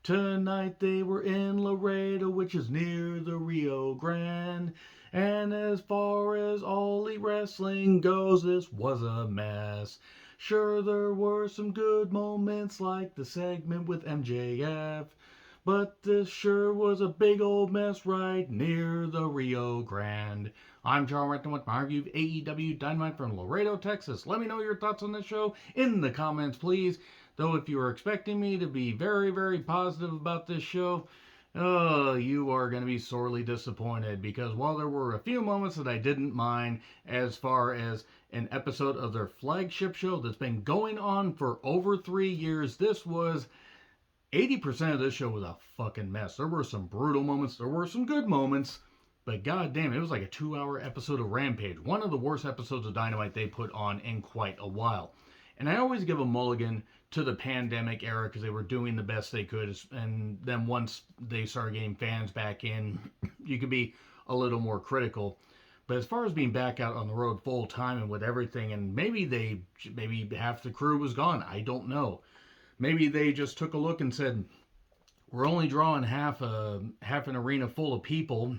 Tonight they were in Laredo, which is near the Rio Grande. And as far as All Elite Wrestling goes, this was a mess. Sure, there were some good moments like the segment with MJF, but this sure was a big old mess right near the Rio Grande. I'm Jarrett with my review of AEW Dynamite from Laredo, Texas. Let me know your thoughts on this show in the comments, please. Though if you were expecting me to be very, very positive about this show, you are going to be sorely disappointed, because while there were a few moments that I didn't mind, as far as an episode of their flagship show that's been going on for over 3 years, this was 80% of this show was a fucking mess. There were some brutal moments, there were some good moments, but goddamn, it was like a 2-hour episode of Rampage. One of the worst episodes of Dynamite they put on in quite a while. And I always give a mulligan to the pandemic era because they were doing the best they could. And then once they started getting fans back in, you could be a little more critical. But as far as being back out on the road full time and with everything, and maybe half the crew was gone. I don't know. Maybe they just took a look and said, we're only drawing half an arena full of people.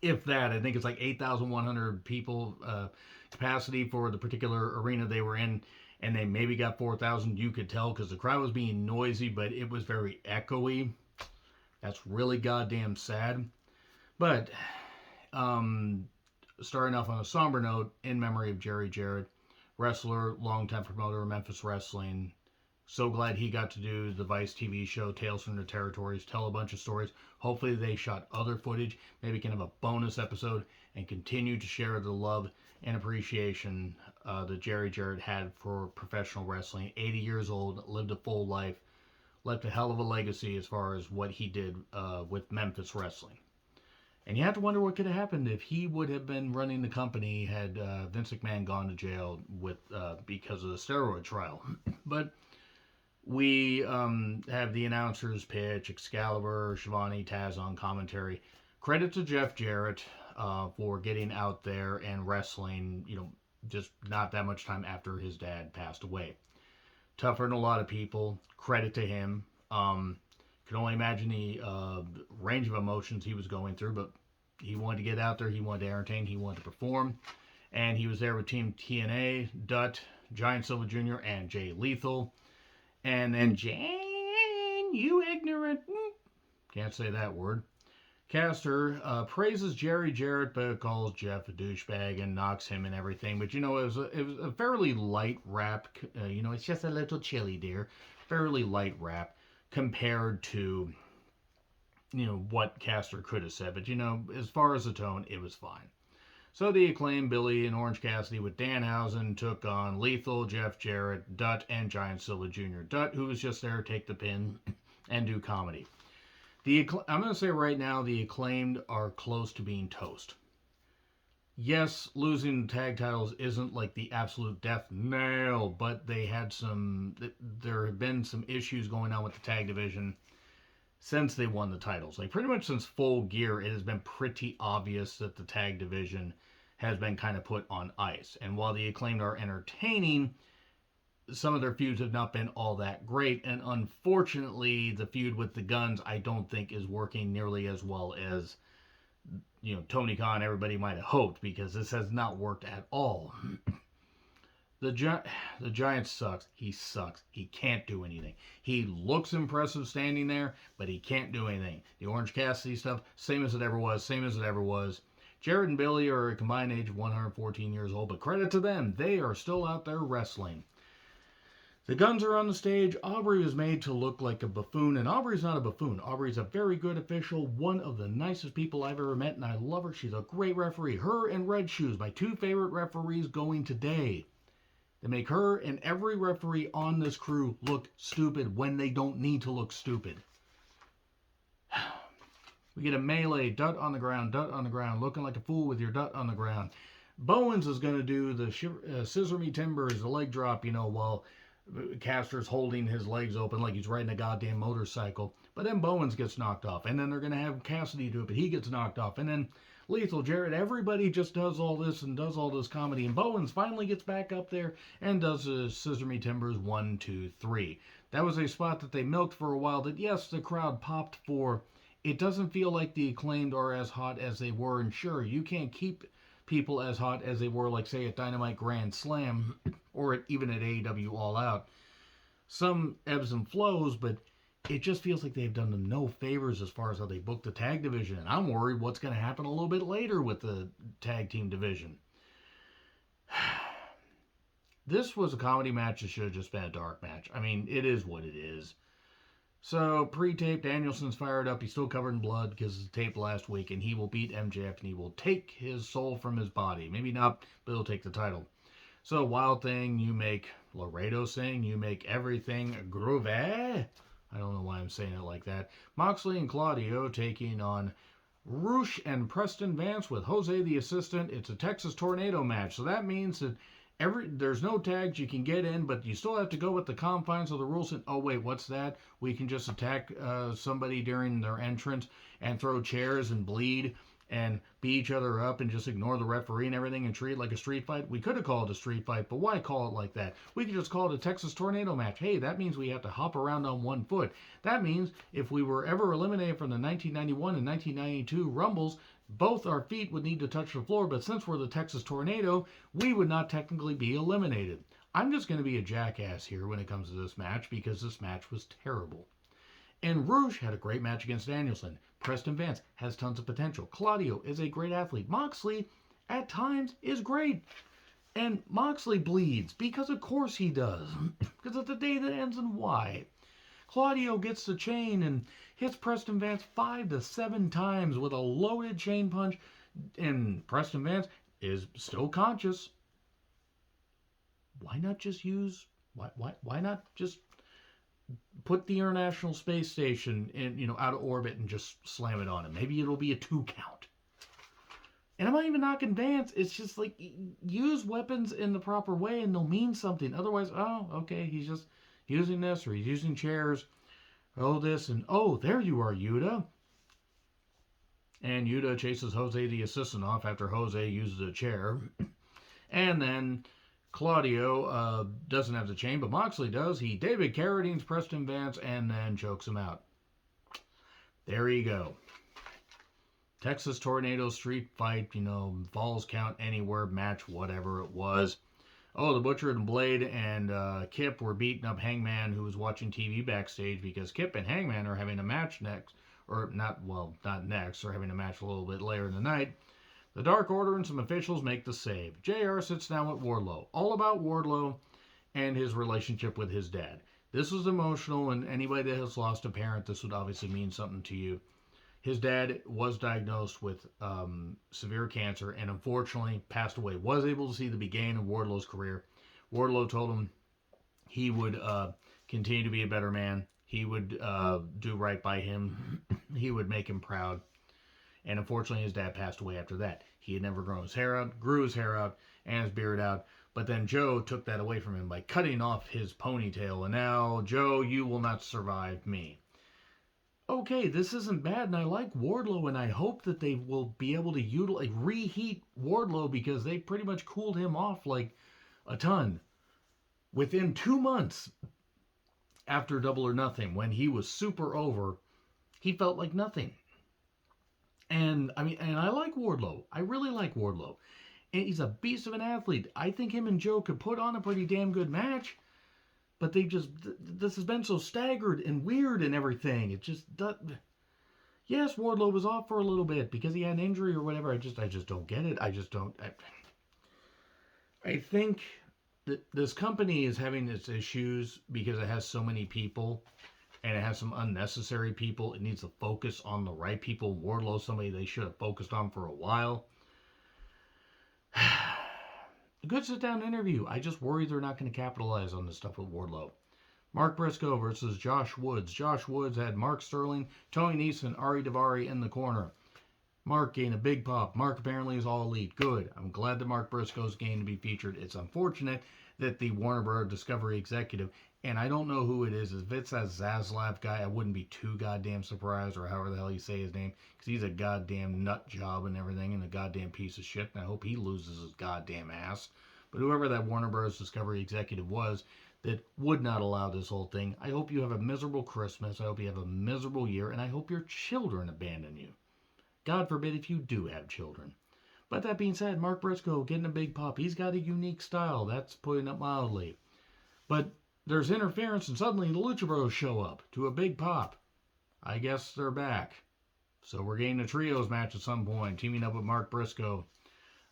If that, I think it's like 8,100 people capacity for the particular arena they were in. And they maybe got 4,000. You could tell because the crowd was being noisy, but it was very echoey. That's really goddamn sad. But starting off on a somber note, in memory of Jarrett, wrestler, longtime promoter of Memphis Wrestling. So glad he got to do the Vice TV show, Tales from the Territories, tell a bunch of stories. Hopefully they shot other footage. Maybe can have a bonus episode and continue to share the love and appreciation that Jarrett had for professional wrestling. 80 years old, lived a full life, left a hell of a legacy as far as what he did with Memphis Wrestling. And you have to wonder what could have happened if he would have been running the company had Vince McMahon gone to jail with because of the steroid trial. But we have the announcers pitch, Excalibur, Shivani, Taz on commentary. Credit to Jeff Jarrett for getting out there and wrestling, just not that much time after his dad passed away. Tougher than a lot of people. Credit to him. Can only imagine the range of emotions he was going through, but he wanted to get out there, he wanted to entertain, he wanted to perform. And he was there with Team TNA, Dutt, Giant Silver Jr., and Jay Lethal. And then Jane, you ignorant, can't say that word. Caster praises Jarrett, but calls Jeff a douchebag and knocks him and everything. But it was a fairly light rap. It's just a little chilly, dear. Fairly light rap compared to what Caster could have said. But as far as the tone, it was fine. So the Acclaimed, Billy, and Orange Cassidy with Danhausen took on Lethal, Jeff Jarrett, Dutt, and Giant Silver Jr. Dutt, who was just there to take the pin and do comedy. I'm going to say right now, the Acclaimed are close to being toast. Yes, losing the tag titles isn't like the absolute death knell, but there have been some issues going on with the tag division since they won the titles. Like pretty much since Full Gear, it has been pretty obvious that the tag division has been kind of put on ice. And while the Acclaimed are entertaining, some of their feuds have not been all that great, and unfortunately, the feud with the Guns I don't think is working nearly as well as Tony Khan, everybody might have hoped, because this has not worked at all. The Giant sucks. He sucks. He can't do anything. He looks impressive standing there, but he can't do anything. The Orange Cassidy stuff, same as it ever was. Jarrett and Billy are a combined age of 114 years old, but credit to them, they are still out there wrestling. The Guns are on the stage. Aubrey was made to look like a buffoon, and Aubrey's not a buffoon. Aubrey's a very good official, one of the nicest people I've ever met, and I love her. She's a great referee. Her and Red Shoes, my two favorite referees going today. They make her and every referee on this crew look stupid when they don't need to look stupid. We get a melee, Dutt on the ground, looking like a fool with your Dutt on the ground. Bowens is going to do the scissor me timbers, the leg drop, while Caster's holding his legs open like he's riding a goddamn motorcycle. But then Bowens gets knocked off. And then they're going to have Cassidy do it, but he gets knocked off. And then Lethal, Jarrett, everybody just does all this and does all this comedy. And Bowens finally gets back up there and does the scissor me timbers 1, 2, 3. That was a spot that they milked for a while that, yes, the crowd popped for. It doesn't feel like the Acclaimed are as hot as they were, and sure, you can't keep people as hot as they were, like, say, at Dynamite Grand Slam, or even at AEW All Out. Some ebbs and flows, but it just feels like they've done them no favors as far as how they book the tag division. And I'm worried what's going to happen a little bit later with the tag team division. This was a comedy match that should have just been a dark match. I mean, it is what it is. So, pre-tape, Danielson's fired up. He's still covered in blood because it's taped last week, and he will beat MJF, and he will take his soul from his body. Maybe not, but he'll take the title. So, Wild Thing, you make Laredo sing, you make everything groovy. I don't know why I'm saying it like that. Moxley and Claudio taking on Roosh and Preston Vance with Jose the assistant. It's a Texas Tornado match, so that means that there's no tags you can get in, but you still have to go with the confines of the rules. And oh wait, what's that? We can just attack somebody during their entrance and throw chairs and bleed and beat each other up and just ignore the referee and everything and treat it like a street fight. We could have called it a street fight, but why call it like that? We could just call it a Texas Tornado match. Hey, that means we have to hop around on one foot. That means if we were ever eliminated from the 1991 and 1992 Rumbles, both our feet would need to touch the floor, but since we're the Texas Tornado, we would not technically be eliminated. I'm just going to be a jackass here when it comes to this match because this match was terrible. And Roosh had a great match against Danielson. Preston Vance has tons of potential. Claudio is a great athlete. Moxley, at times, is great. And Moxley bleeds, because of course he does. Because it's the day that ends in Y. Claudio gets the chain and hits Preston Vance 5 to 7 times with a loaded chain punch. And Preston Vance is still conscious. Why not just why not just put the International Space Station in, out of orbit and just slam it on him? Maybe it'll be a 2 count. And I'm not even knocking Vance. It's just like, use weapons in the proper way and they'll mean something. Otherwise, oh, okay, he's just using this, or he's using chairs. Oh, this, and oh, there you are, Yuta. And Yuta chases Jose the assistant off after Jose uses a chair. And then Claudio doesn't have the chain, but Moxley does. He David Carradines Preston Vance and then chokes him out. There you go. Texas Tornado Street Fight, Falls Count Anywhere match, whatever it was. Oh, the Butcher and Blade and Kip were beating up Hangman, who was watching TV backstage, because Kip and Hangman are having a match next. Or not next. They're having a match a little bit later in the night. The Dark Order and some officials make the save. JR sits down with Wardlow. All about Wardlow and his relationship with his dad. This was emotional, and anybody that has lost a parent, this would obviously mean something to you. His dad was diagnosed with severe cancer and unfortunately passed away. Was able to see the beginning of Wardlow's career. Wardlow told him he would continue to be a better man. He would do right by him. He would make him proud. And unfortunately, his dad passed away after that. He had never grown his hair out, grew his hair out, and his beard out. But then Joe took that away from him by cutting off his ponytail. And now, Joe, you will not survive me. Okay, this isn't bad, and I like Wardlow, and I hope that they will be able to reheat Wardlow, because they pretty much cooled him off like a ton. Within 2 months after Double or Nothing, when he was super over, he felt like nothing. And I like Wardlow. I really like Wardlow. And he's a beast of an athlete. I think him and Joe could put on a pretty damn good match. But this has been so staggered and weird and everything. It just yes, Wardlow was off for a little bit because he had an injury or whatever. I just don't get it. I think that this company is having its issues because it has so many people and it has some unnecessary people. It needs to focus on the right people. Wardlow's somebody they should have focused on for a while. A good sit-down interview. I just worry they're not going to capitalize on this stuff with Wardlow. Mark Briscoe versus Josh Woods. Josh Woods had Mark Sterling, Tony Nese, and Ari Daivari in the corner. Mark gained a big pop. Mark apparently is all elite. Good. I'm glad that Mark Briscoe's game to be featured. It's unfortunate that the Warner Bros. Discovery executive, and I don't know who it is. If it's that Zaslav guy, I wouldn't be too goddamn surprised, or however the hell you say his name, because he's a goddamn nut job and everything, and a goddamn piece of shit, and I hope he loses his goddamn ass. But whoever that Warner Bros. Discovery executive was, that would not allow this whole thing. I hope you have a miserable Christmas. I hope you have a miserable year. And I hope your children abandon you. God forbid if you do have children. But that being said, Mark Briscoe getting a big pop. He's got a unique style. That's putting it mildly. But there's interference and suddenly the Lucha Bros show up to a big pop. I guess they're back. So we're getting a trios match at some point, teaming up with Mark Briscoe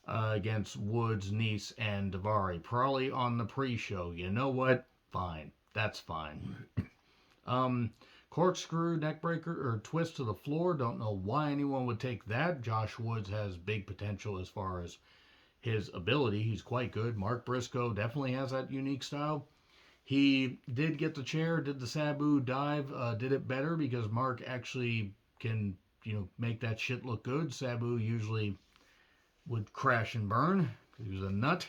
against Woods, Nice, and Daivari. Probably on the pre-show. You know what? Fine. That's fine. Corkscrew, neckbreaker, or twist to the floor. Don't know why anyone would take that. Josh Woods has big potential as far as his ability. He's quite good. Mark Briscoe definitely has that unique style. He did get the chair, did the Sabu dive, did it better because Mark actually can, make that shit look good. Sabu usually would crash and burn because he was a nut.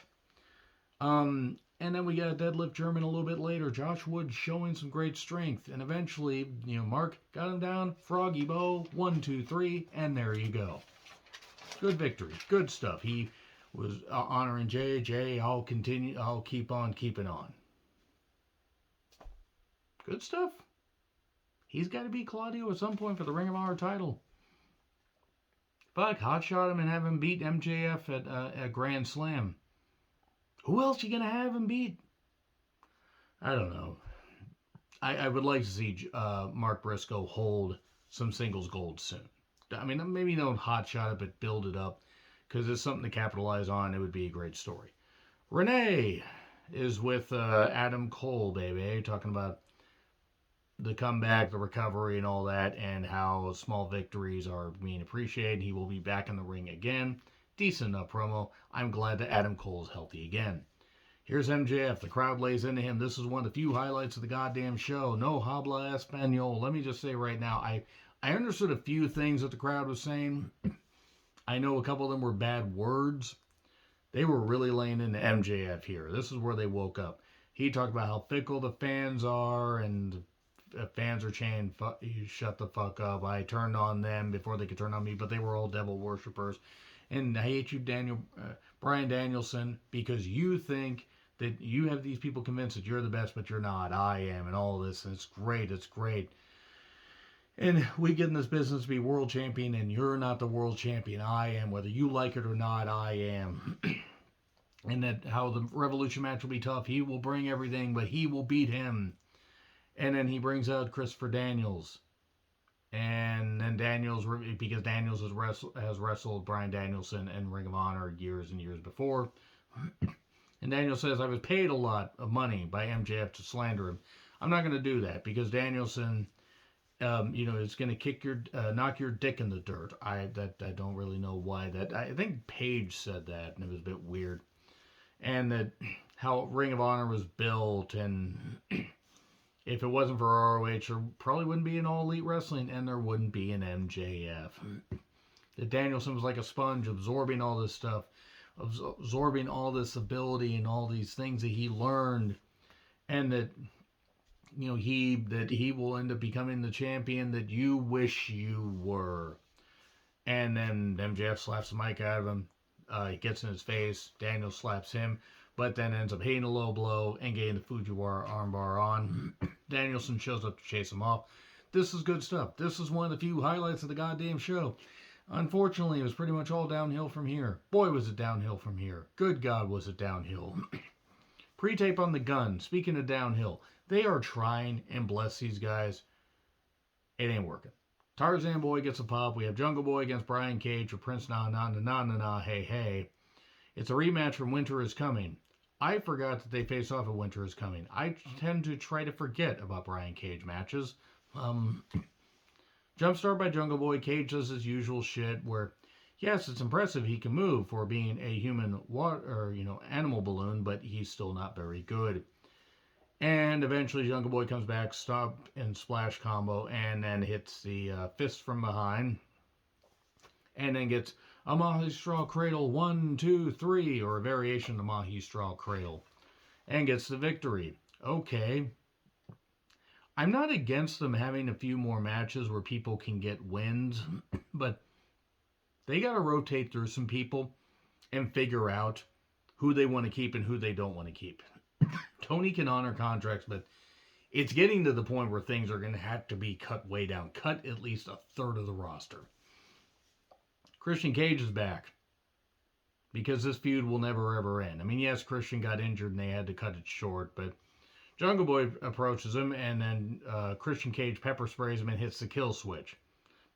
And then we got a deadlift German a little bit later. Josh Woods showing some great strength. And eventually, Mark got him down. Froggy Bow, 1, 2, 3, and there you go. Good victory. Good stuff. He was honoring Jay. I'll keep on keeping on. Good stuff. He's got to beat Claudio at some point for the Ring of Honor title. Fuck, hotshot him and have him beat MJF at a Grand Slam. Who else you gonna have him beat? I don't know. I would like to see Mark Briscoe hold some singles gold soon. I mean, maybe don't hotshot it, but build it up. Because it's something to capitalize on. It would be a great story. Renee is with Adam Cole, baby. Talking about the comeback, the recovery, and all that, and how small victories are being appreciated. He will be back in the ring again. Decent enough promo. I'm glad that Adam Cole is healthy again. Here's MJF. The crowd lays into him. This is one of the few highlights of the goddamn show. No habla español. Let me just say right now, I understood a few things that the crowd was saying. I know a couple of them were bad words. They were really laying into MJF here. This is where they woke up. He talked about how fickle the fans are, and fans are chanting, "You shut the fuck up. I turned on them before they could turn on me, but they were all devil worshippers. And I hate you, Bryan Danielson, because you think that you have these people convinced that you're the best, but you're not. I am, and all this. And it's great. It's great. And we get in this business to be world champion, and you're not the world champion. I am. Whether you like it or not, I am." And that how the Revolution match will be tough. He will bring everything, but he will beat him. And then he brings out Christopher Daniels. And then Daniels, because Daniels has wrestled Bryan Danielson in Ring of Honor years and years before. And Daniels says, "I was paid a lot of money by MJF to slander him. I'm not going to do that because Danielson, is going to knock your dick in the dirt." I don't really know why that. I think Paige said that, and it was a bit weird. And that how Ring of Honor was built, and if it wasn't for ROH, there probably wouldn't be an All Elite Wrestling, and there wouldn't be an MJF. That Danielson was like a sponge, absorbing all this stuff, absorbing all this ability and all these things that he learned, and that he will end up becoming the champion that you wish you were. And then MJF slaps the mic out of him. He gets in his face. Daniel slaps him, but then ends up hitting a low blow and getting the Fujiwara armbar on. Danielson shows up to chase him off. This is good stuff. This is one of the few highlights of the goddamn show. Unfortunately, it was pretty much all downhill from here. Boy, was it downhill from here. Good God, was it downhill. Pre-tape on the gun. Speaking of downhill, they are trying, and bless these guys, it ain't working. Tarzan Boy gets a pop. We have Jungle Boy against Brian Cage for Prince Na, hey, hey. It's a rematch from Winter is Coming. I forgot that they face off at Winter is Coming. I tend to try to forget about Brian Cage matches. Jumpstart by Jungle Boy. Cage does his usual shit where, yes, it's impressive he can move for being a human animal balloon, but he's still not very good. And eventually Jungle Boy comes back, stop and splash combo, and then hits the fist from behind. And then gets a Mahi Straw Cradle 1, 2, 3, or a variation of the Mahi Straw Cradle. And gets the victory. Okay. I'm not against them having a few more matches where people can get wins, but they got to rotate through some people and figure out who they want to keep and who they don't want to keep. Tony can honor contracts, but it's getting to the point where things are going to have to be cut way down. Cut at least a third of the roster. Christian Cage is back. Because this feud will never ever end. I mean, yes, Christian got injured and they had to cut it short, but Jungle Boy approaches him and then Christian Cage pepper sprays him and hits the kill switch.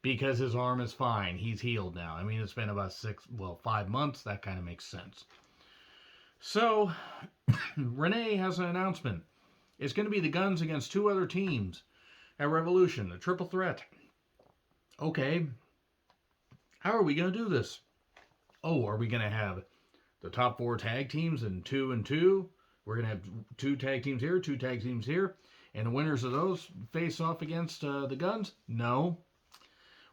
Because his arm is fine. He's healed now. I mean, it's been about 5 months. That kind of makes sense. So, Renee has an announcement. It's going to be the Guns against 2 other teams at Revolution, a triple threat. Okay, how are we going to do this? Oh, are we going to have the top 4 tag teams and 2 and 2? We're going to have 2 tag teams here, 2 tag teams here, and the winners of those face off against the Guns? No.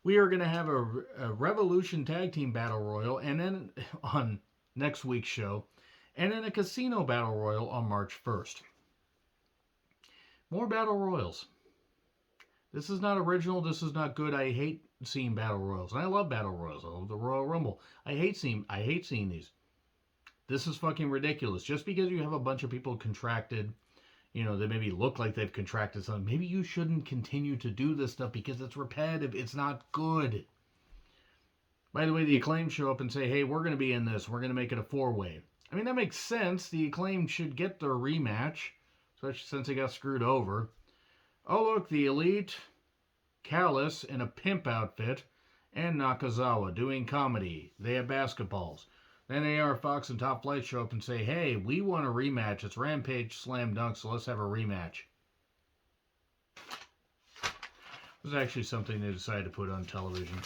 We are going to have a Revolution Tag Team Battle Royal, and then on next week's show, and then a Casino Battle Royal on March 1st. More Battle Royals. This is not original. This is not good. I hate seeing Battle Royals. And I love Battle Royals. I love the Royal Rumble. I hate seeing these. This is fucking ridiculous. Just because you have a bunch of people contracted, they maybe look like they've contracted something, maybe you shouldn't continue to do this stuff because it's repetitive. It's not good. By the way, the Acclaimed show up and say, hey, we're going to be in this. We're going to make it a 4-way. I mean, that makes sense. The Acclaimed should get their rematch, especially since they got screwed over. Oh, look, the Elite, Callis in a pimp outfit, and Nakazawa doing comedy. They have basketballs. Then AR Fox and Top Flight show up and say, hey, we want a rematch. It's Rampage Slam Dunk, so let's have a rematch. This is actually something they decided to put on television.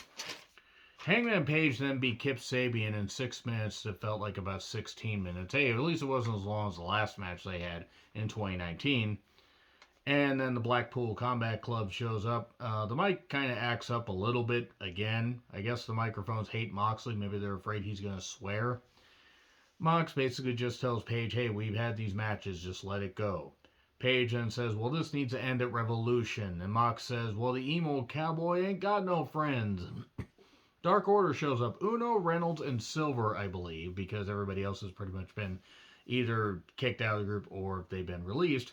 Hangman Page then beat Kip Sabian in 6 minutes that felt like about 16 minutes. Hey, at least it wasn't as long as the last match they had in 2019. And then the Blackpool Combat Club shows up. The mic kind of acts up a little bit again. I guess the microphones hate Moxley. Maybe they're afraid he's going to swear. Mox basically just tells Page, hey, we've had these matches. Just let it go. Page then says, well, this needs to end at Revolution. And Mox says, well, the emo cowboy ain't got no friends. Dark Order shows up. Uno, Reynolds, and Silver, I believe, because everybody else has pretty much been either kicked out of the group or they've been released.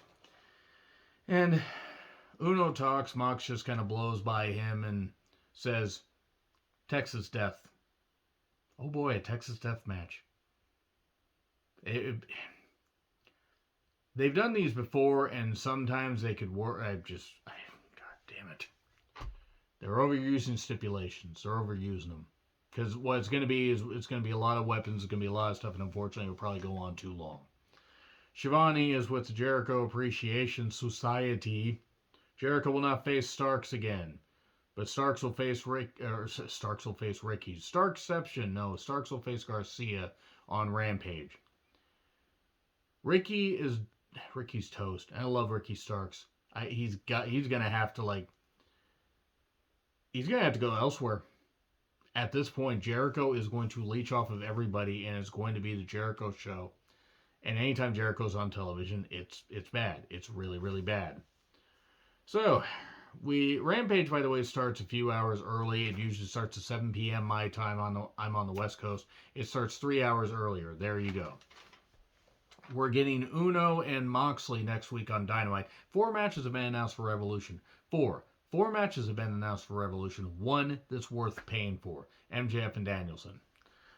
And Uno talks, Mox just kind of blows by him and says, Texas Death. Oh boy, a Texas Death match. They've done these before, and sometimes they could work. God damn it. They're overusing stipulations. They're overusing them. Because what it's going to be is it's going to be a lot of weapons, it's going to be a lot of stuff, and unfortunately it'll probably go on too long. Shivani is with the Jericho Appreciation Society. Jericho will not face Starks again. But Starks will face Ricky. Starks will face Garcia on Rampage. Ricky's toast. I love Ricky Starks. He's gonna have to go elsewhere. At this point, Jericho is going to leech off of everybody, and it's going to be the Jericho show. And anytime Jericho's on television, it's bad. It's really, really bad. So, Rampage, by the way, starts a few hours early. It usually starts at 7 p.m. my time. I'm on the West Coast. It starts 3 hours earlier. There you go. We're getting Uno and Moxley next week on Dynamite. 4 matches have been announced for Revolution. 4 matches have been announced for Revolution. 1 that's worth paying for. MJF and Danielson.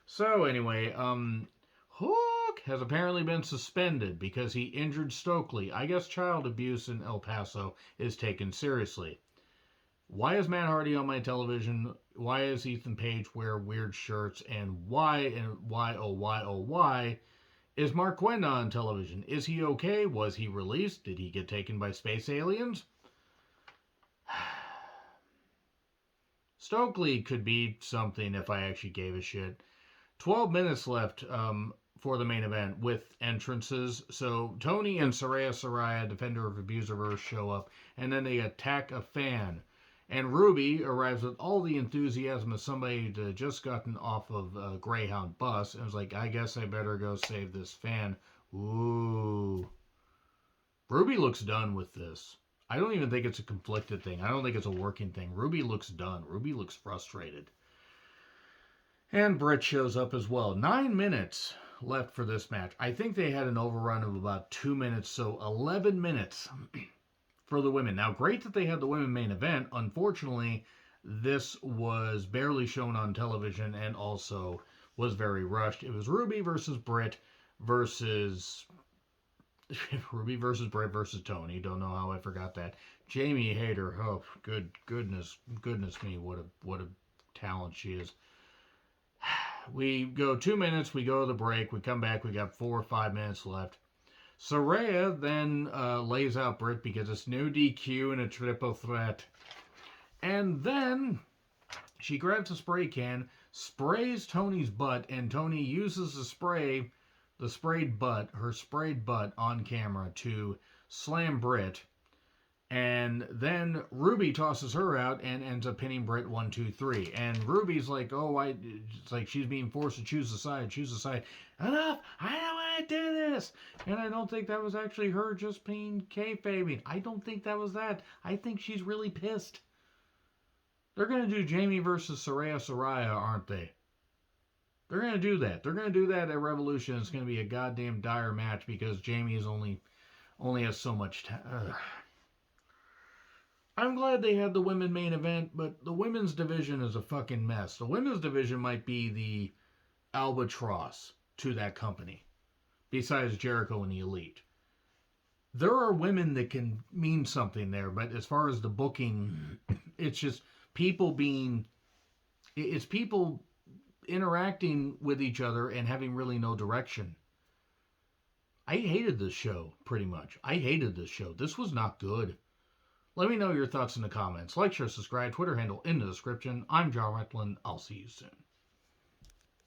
So anyway, Hook has apparently been suspended because he injured Stokely. I guess child abuse in El Paso is taken seriously. Why is Matt Hardy on my television? Why is Ethan Page wear weird shirts? And why is Mark Quinn on television? Is he okay? Was he released? Did he get taken by space aliens? Stokely could be something if I actually gave a shit. 12 minutes left for the main event with entrances. So Tony and Saraya, Defender of Abuserverse, show up, and then they attack a fan. And Ruby arrives with all the enthusiasm of somebody that just gotten off of a Greyhound bus and was like, I guess I better go save this fan. Ooh. Ruby looks done with this. I don't even think it's a conflicted thing. I don't think it's a working thing. Ruby looks done. Ruby looks frustrated. And Britt shows up as well. 9 minutes left for this match. I think they had an overrun of about 2 minutes, so 11 minutes for the women. Now, great that they had the women main event. Unfortunately, this was barely shown on television and also was very rushed. It was Ruby versus Britt versus Britt versus Tony. Don't know how I forgot that. Jamie Hayter. Oh, goodness me, what a talent she is. We go 2 minutes. We go to the break. We come back. We got 4 or 5 minutes left. Saraya then lays out Britt because it's no DQ and a triple threat. And then she grabs a spray can, sprays Tony's butt, and Tony uses her sprayed butt on camera to slam Britt. And then Ruby tosses her out and ends up pinning Britt 1, 2, 3. And Ruby's like, it's like she's being forced to choose a side. Enough! I don't want to do this! And I don't think that was actually her just being kayfabing. I don't think that was that. I think she's really pissed. They're going to do Jamie versus Saraya, aren't they? They're going to do that. They're going to do that at Revolution. It's going to be a goddamn dire match because Jamie is only has so much time. I'm glad they had the women main event, but the women's division is a fucking mess. The women's division might be the albatross to that company, besides Jericho and the Elite. There are women that can mean something there, but as far as the booking, it's just people interacting with each other and having really no direction. I hated this show, pretty much. I hated this show. This was not good. Let me know your thoughts in the comments. Like, share, subscribe, Twitter handle in the description. I'm John Recklin. I'll see you soon.